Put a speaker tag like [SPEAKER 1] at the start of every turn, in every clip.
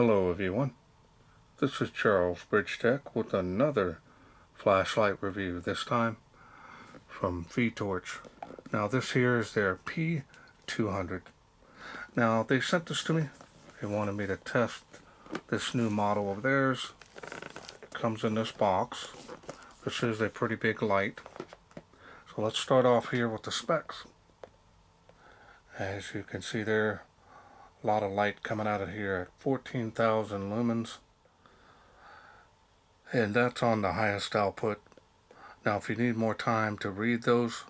[SPEAKER 1] Hello everyone, this is Charles BridgTec with another flashlight review, this time from Fitorch. Now this here is their P200. Now they sent this to me, they wanted me to test this new model of theirs. It comes in this box. This is a pretty big light. So let's start off here with the specs. As you can see there, a lot of light coming out of here at 14,000 lumens. And that's on the highest output. Now if you need more time to read those,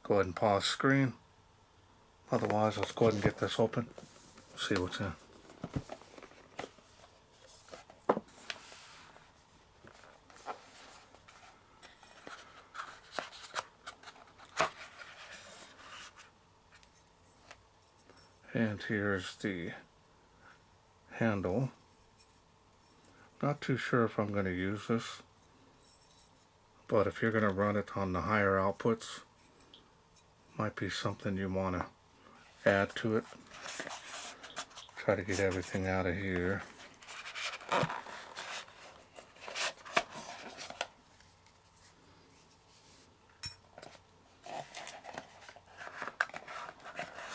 [SPEAKER 1] go ahead and pause screen. Otherwise, let's go ahead and get this open. See what's in. And here's the handle. Not too sure if I'm going to use this, but if you're going to run it on the higher outputs, might be something you want to add to it. Try to get everything out of here.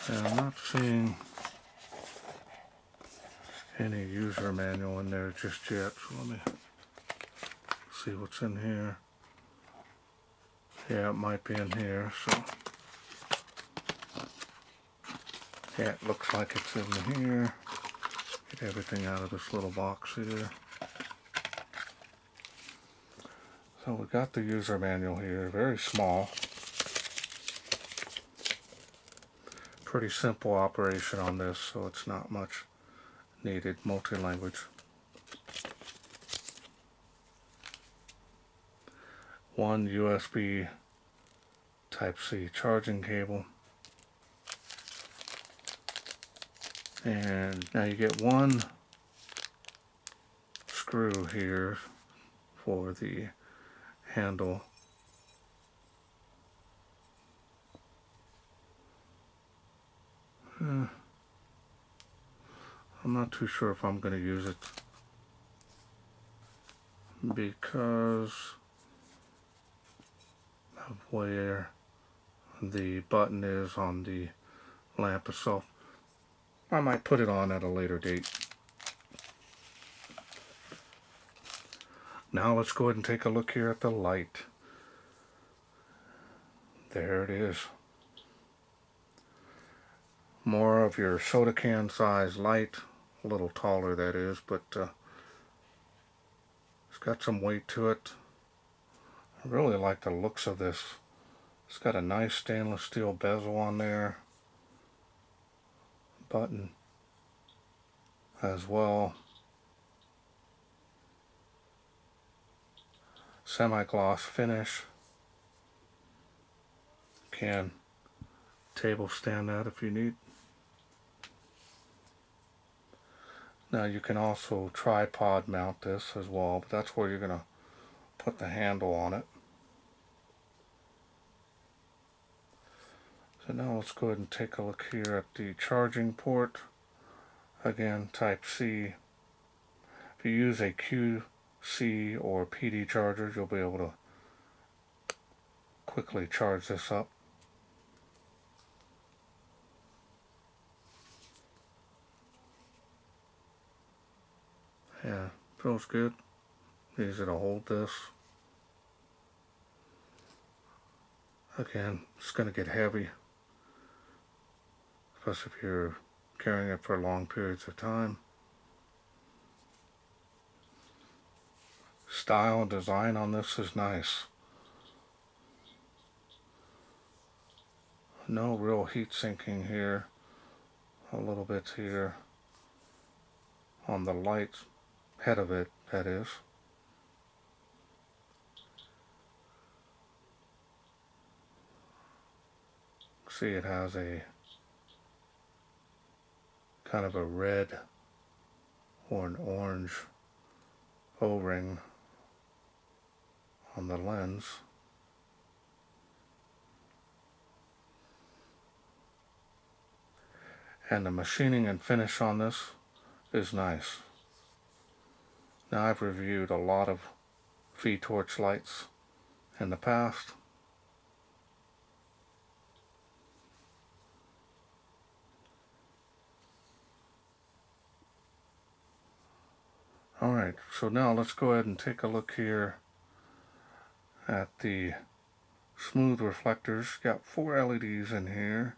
[SPEAKER 1] And I'm not seeing any user manual in there just yet, so let me see what's in here. Yeah, it might be in here, so yeah, it looks like it's in here. Get everything out of this little box here. So we got the user manual here, very small. Pretty simple operation on this, so it's not much needed. Multi-language. One USB Type-C charging cable. And now you get one screw here for the handle. I'm not too sure if I'm going to use it because of where the button is on the lamp itself. I might put it on at a later date. Now let's go ahead and take a look here at the light. There it is. More of your soda can size light, a little taller that is, but it's got some weight to it. I really like the looks of this. It's got a nice stainless steel bezel on there, button as well, semi-gloss finish. Can table stand that if you need. Now you can also tripod mount this as well, but that's where you're going to put the handle on it. So now let's go ahead and take a look here at the charging port. Again, Type-C. If you use a QC or PD charger, you'll be able to quickly charge this up. Yeah, feels good. Easy to hold this. Again, it's going to get heavy, especially if you're carrying it for long periods of time. Style and design on this is nice. No real heat sinking here. A little bit here on the light head of it, that is. See, it has a kind of a red or an orange O-ring on the lens. And the machining and finish on this is nice. Now I've reviewed a lot of Fitorch lights in the past. Alright, so now let's go ahead and take a look here at the smooth reflectors. Got 4 LEDs in here.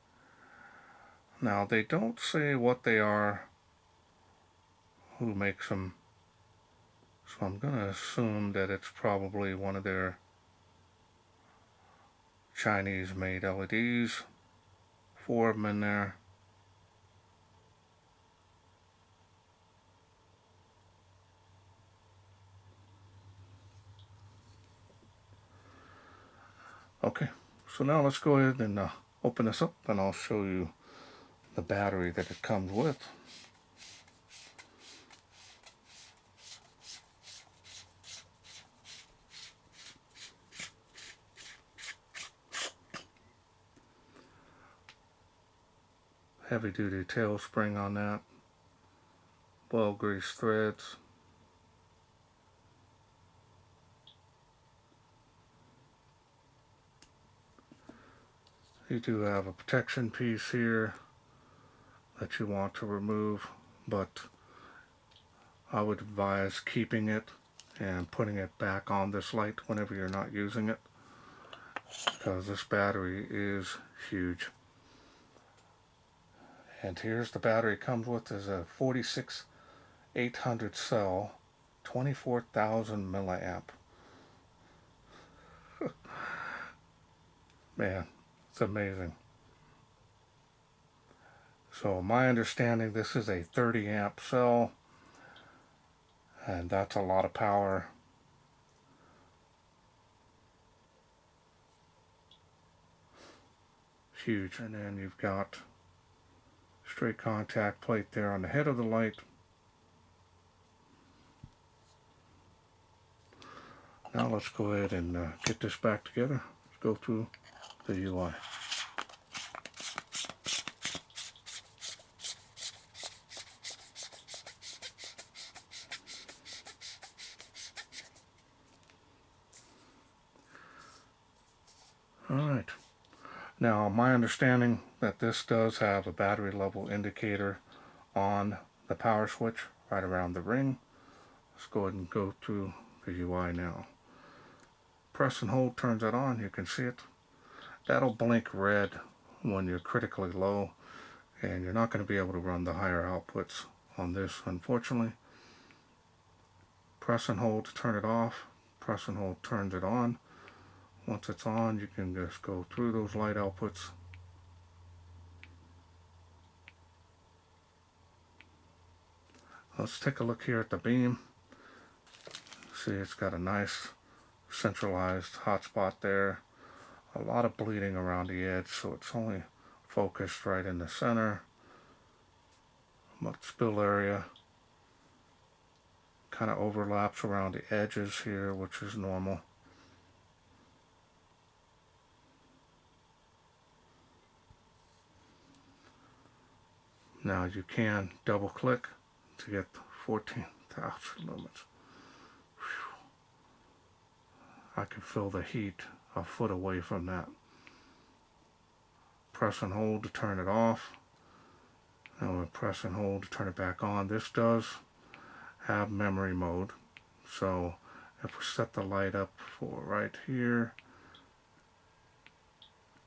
[SPEAKER 1] Now they don't say what they are, who makes them, so I'm going to assume that it's probably one of their Chinese made LEDs. 4 of them in there. Okay, so now let's go ahead and open this up and I'll show you the battery that it comes with. Heavy duty tail spring on that. Well greased threads. You do have a protection piece here that you want to remove, but I would advise keeping it and putting it back on this light whenever you're not using it, because this battery is huge. And here's the battery it comes with, is a 46800 cell, 24,000 milliamp. Man, it's amazing. So my understanding, this is a 30 amp cell, and that's a lot of power. Huge. And then you've got straight contact plate there on the head of the light. Now let's go ahead and get this back together. Let's go through the UI. Alright, now my understanding that this does have a battery level indicator on the power switch right around the ring. Let's go ahead and go through the UI now. Press and hold turns it on, you can see it. That'll blink red when you're critically low, and you're not going to be able to run the higher outputs on this, unfortunately. Press and hold to turn it off, press and hold turns it on. Once it's on, you can just go through those light outputs. Let's take a look here at the beam. See, it's got a nice centralized hotspot there. A lot of bleeding around the edge, so it's only focused right in the center. But spill area kind of overlaps around the edges here, which is normal. Now you can double click to get 14,000 lumens. Whew. I can feel the heat a foot away from that. Press and hold to turn it off. Now we press and hold to turn it back on. This does have memory mode. So if we set the light up for right here,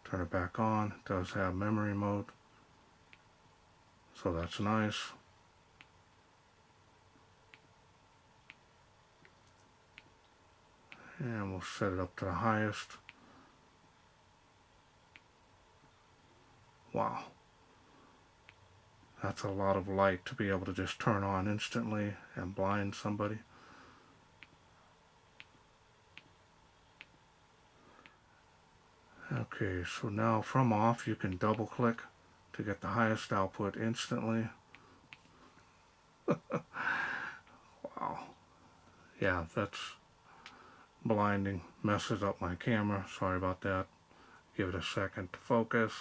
[SPEAKER 1] turn it back on, it does have memory mode. So that's nice. And we'll set it up to the highest. Wow. That's a lot of light to be able to just turn on instantly and blind somebody. Okay, so now from off you can double click to get the highest output instantly. Wow. Yeah, that's blinding. Messes up my camera. Sorry about that. Give it a second to focus.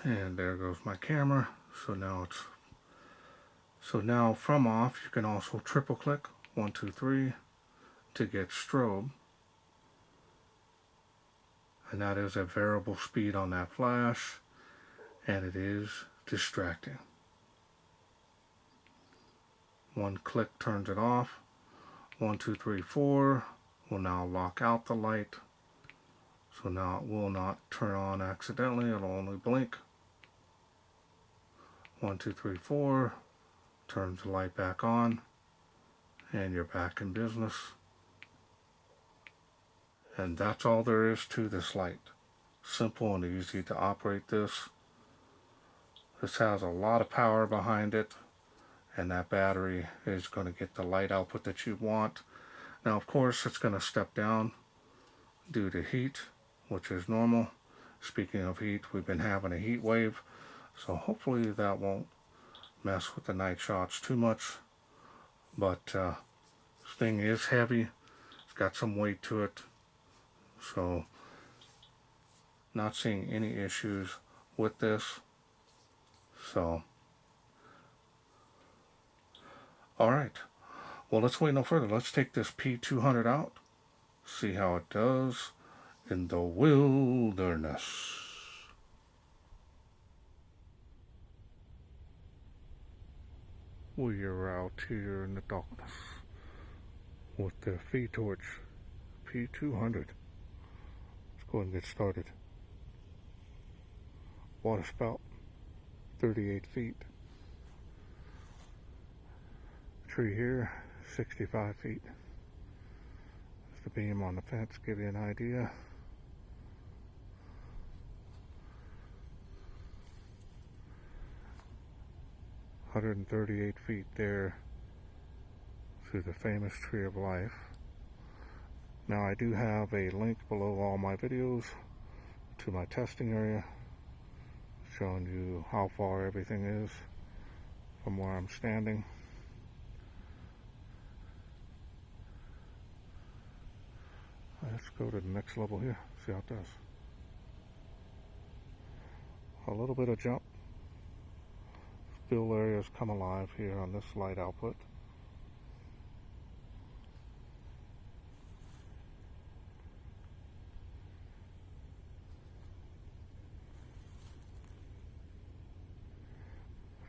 [SPEAKER 1] And there goes my camera. So now from off, you can also triple click 1, 2, 3 to get strobe. And that is a variable speed on that flash, and it is distracting. 1 click turns it off. 1, 2, 3, 4 will now lock out the light. So now it will not turn on accidentally, it'll only blink. 1, 2, 3, 4 turns the light back on, and you're back in business. And that's all there is to this light. Simple and easy to operate this. This has a lot of power behind it, and that battery is going to get the light output that you want. Now, of course, it's going to step down due to heat, which is normal. Speaking of heat, we've been having a heat wave, so hopefully that won't mess with the night shots too much. But this thing is heavy. It's got some weight to it, so not seeing any issues with this. So, alright, well, let's wait no further. Let's take this P200 out, see how it does in the wilderness. We are out here in the darkness with the Fitorch P200. Let's go ahead and get started. Water spout, 38 feet. Tree here, 65 feet. Just the beam on the fence, give you an idea. $138 feet there to the famous Tree of Life. Now I do have a link below all my videos to my testing area, showing you how far everything is from where I'm standing. Let's go to the next level here, see how it does. A little bit of jump. Spill areas come alive here on this light output.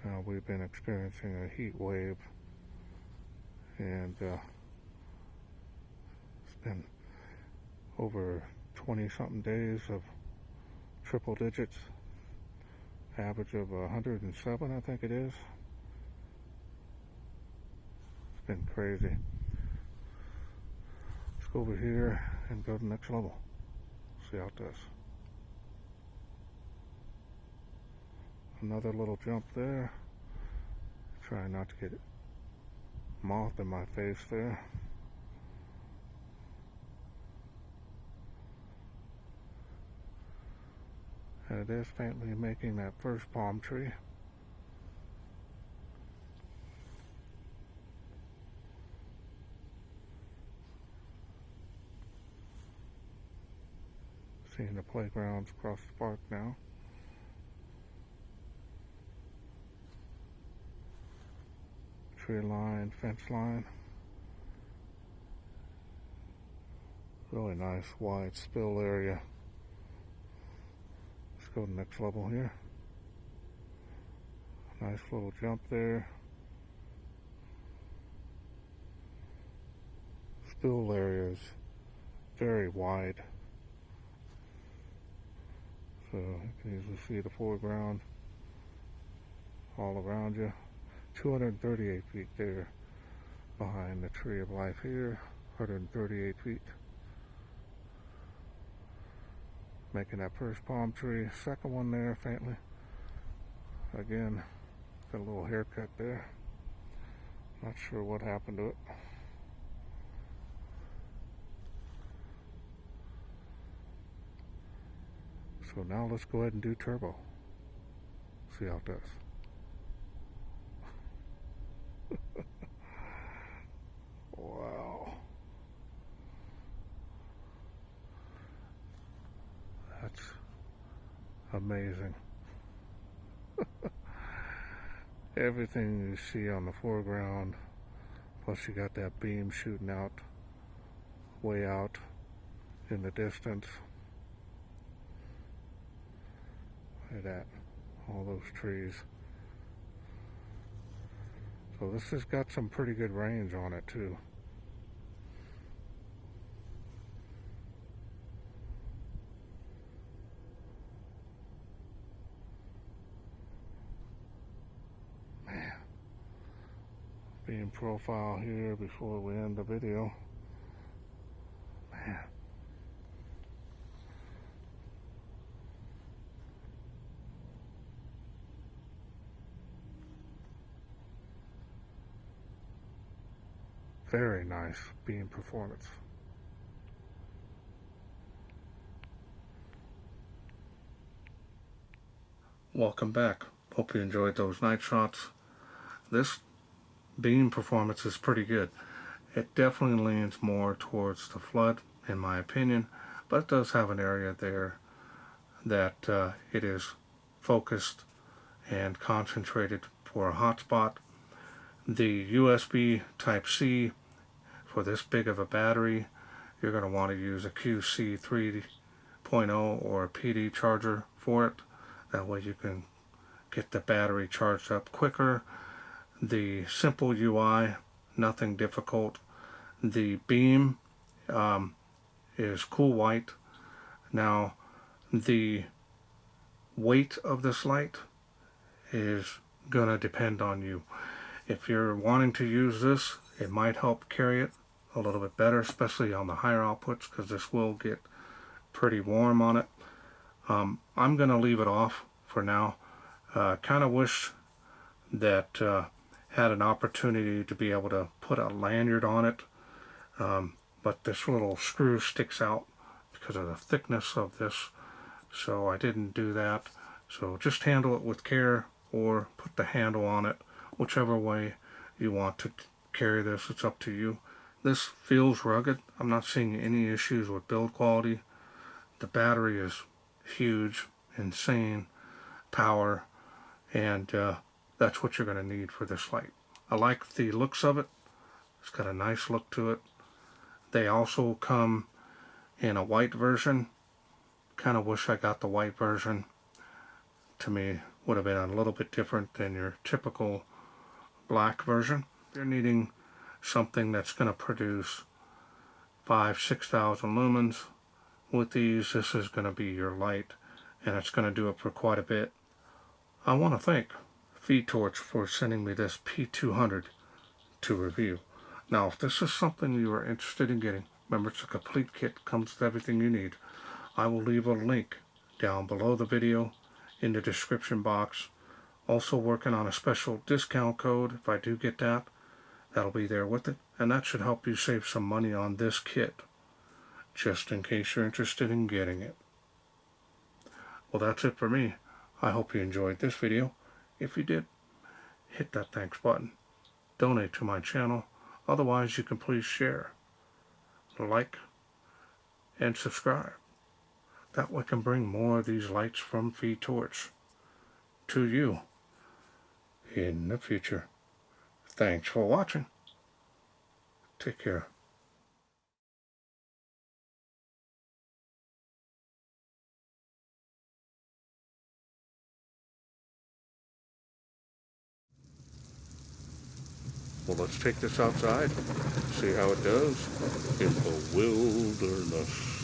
[SPEAKER 1] Now we've been experiencing a heat wave, and it's been over 20-something days of triple digits. Average of 107, I think it is. It's been crazy. Let's go over here and go to the next level. See how it does. Another little jump there. Try not to get moth in my face there. And it is faintly making that first palm tree. Seeing the playgrounds across the park now. Tree line, fence line. Really nice wide spill area. Let's go to the next level here. Nice little jump there. Spill area is very wide. So you can easily see the foreground all around you. 238 feet there behind the Tree of Life here. 138 feet. Making that first palm tree. Second one there faintly. Again, got a little haircut there. Not sure what happened to it. So now let's go ahead and do turbo. See how it does. Wow. That's amazing. everything you see on the foreground, plus you got that beam shooting out, way out in the distance. Look at that, all those trees. So this has got some pretty good range on it too. Man, beam profile here before we end the video. Man. Very nice beam performance. Welcome back. Hope you enjoyed those night shots. This beam performance is pretty good. It definitely leans more towards the flood, in my opinion, but it does have an area there that it is focused and concentrated for a hotspot. The USB Type-C, for this big of a battery, you're going to want to use a QC 3.0 or a PD charger for it. That way you can get the battery charged up quicker. The simple UI, nothing difficult. The beam is cool white. Now, the weight of this light is going to depend on you. If you're wanting to use this, it might help carry it a little bit better, especially on the higher outputs, because this will get pretty warm on it. I'm going to leave it off for now. Kind of wish that had an opportunity to be able to put a lanyard on it, but this little screw sticks out because of the thickness of this, so I didn't do that. So just handle it with care, or put the handle on it. Whichever way you want to carry this, it's up to you. This feels rugged. I'm not seeing any issues with build quality. The battery is huge, insane power, and that's what you're going to need for this light. I like the looks of it. It's got a nice look to it. They also come in a white version. Kind of wish I got the white version. To me, would have been a little bit different than your typical black version. You're needing something that's going to produce 5,000–6,000 lumens. With these, this is going to be your light, and it's going to do it for quite a bit. I want to thank Fitorch for sending me this P200 to review. Now, if this is something you are interested in getting, remember it's a complete kit, comes with everything you need. I will leave a link down below the video in the description box. Also working on a special discount code. If I do get that, that'll be there with it, and that should help you save some money on this kit, just in case you're interested in getting it. Well, that's it for me. I hope you enjoyed this video. If you did, hit that thanks button. Donate to my channel. Otherwise, you can please share, like, and subscribe. That way I can bring more of these lights from Fitorch to you in the future. Thanks for watching. Take care. Well, let's take this outside, see how it does in the wilderness.